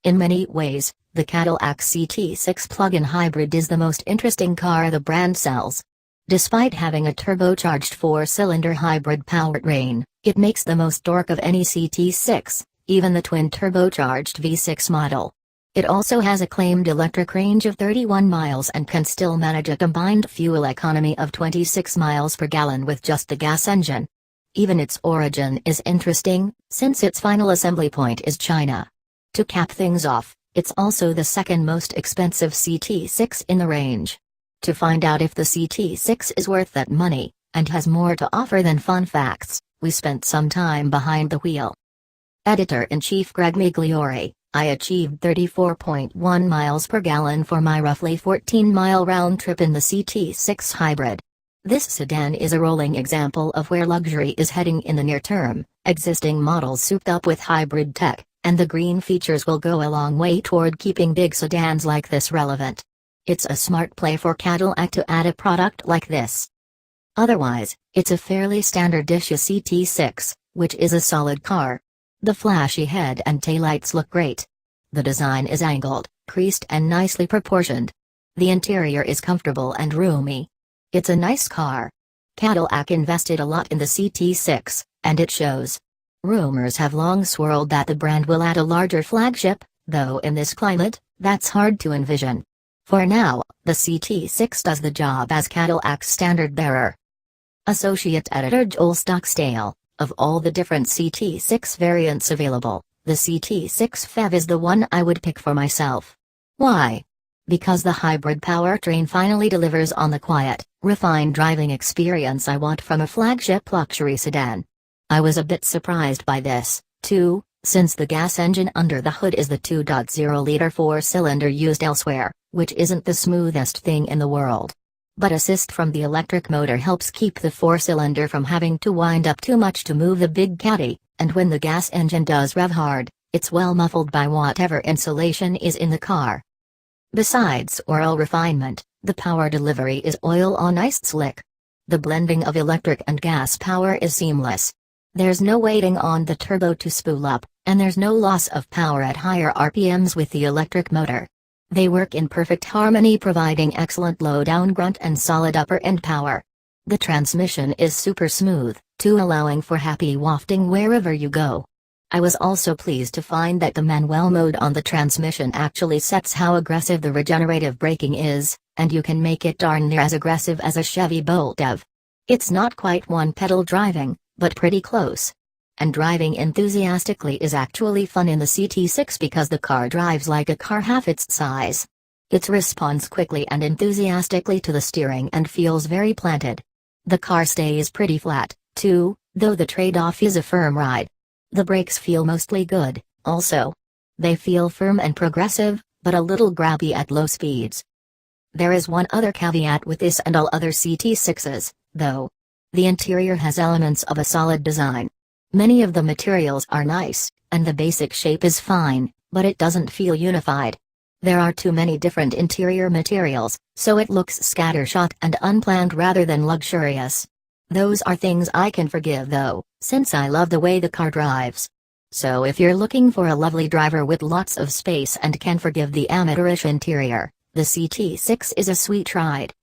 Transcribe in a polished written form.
In many ways, the Cadillac CT6 plug-in hybrid is the most interesting car the brand sells. Despite having a turbocharged 4-cylinder hybrid powertrain, it makes the most torque of any CT6, even the twin-turbocharged V6 model. It also has a claimed electric range of 31 miles and can still manage a combined fuel economy of 26 miles per gallon with just the gas engine. Even its origin is interesting, since its final assembly point is China. To cap things off, it's also the second most expensive CT6 in the range. To find out if the CT6 is worth that money, and has more to offer than fun facts, we spent some time behind the wheel. Editor-in-Chief Greg Migliore, I achieved 34.1 miles per gallon for my roughly 14-mile round trip in the CT6 hybrid. This sedan is a rolling example of where luxury is heading in the near term, existing models souped up with hybrid tech, and the green features will go a long way toward keeping big sedans like this relevant. It's a smart play for Cadillac to add a product like this. Otherwise, it's a fairly standard-ish CT6, which is a solid car. The flashy head and taillights look great. The design is angled, creased and nicely proportioned. The interior is comfortable and roomy. It's a nice car. Cadillac invested a lot in the CT6, and it shows. Rumors have long swirled that the brand will add a larger flagship, though in this climate, that's hard to envision. For now, the CT6 does the job as Cadillac's standard bearer. Associate Editor Joel Stockstale, of all the different CT6 variants available, the CT6-v is the one I would pick for myself. Why? Because the hybrid powertrain finally delivers on the quiet, refined driving experience I want from a flagship luxury sedan. I was a bit surprised by this, too, since the gas engine under the hood is the 2.0-liter 4-cylinder used elsewhere, which isn't the smoothest thing in the world. But assist from the electric motor helps keep the 4-cylinder from having to wind up too much to move the big caddy, and when the gas engine does rev hard, it's well muffled by whatever insulation is in the car. Besides oil refinement, the power delivery is oil on ice slick. The blending of electric and gas power is seamless. There's no waiting on the turbo to spool up, and there's no loss of power at higher RPMs with the electric motor. They work in perfect harmony, providing excellent low-down grunt and solid upper-end power. The transmission is super smooth, too, allowing for happy wafting wherever you go. I was also pleased to find that the manual mode on the transmission actually sets how aggressive the regenerative braking is, and you can make it darn near as aggressive as a Chevy Bolt EV. It's not quite one-pedal driving, but pretty close. And driving enthusiastically is actually fun in the CT6 because the car drives like a car half its size. It responds quickly and enthusiastically to the steering and feels very planted. The car stays pretty flat, too, though the trade-off is a firm ride. The brakes feel mostly good, also. They feel firm and progressive, but a little grabby at low speeds. There is one other caveat with this and all other CT6s, though. The interior has elements of a solid design. Many of the materials are nice, and the basic shape is fine, but it doesn't feel unified. There are too many different interior materials, so it looks scattershot and unplanned rather than luxurious. Those are things I can forgive though, since I love the way the car drives. So if you're looking for a lovely driver with lots of space and can forgive the amateurish interior, the CT6 is a sweet ride.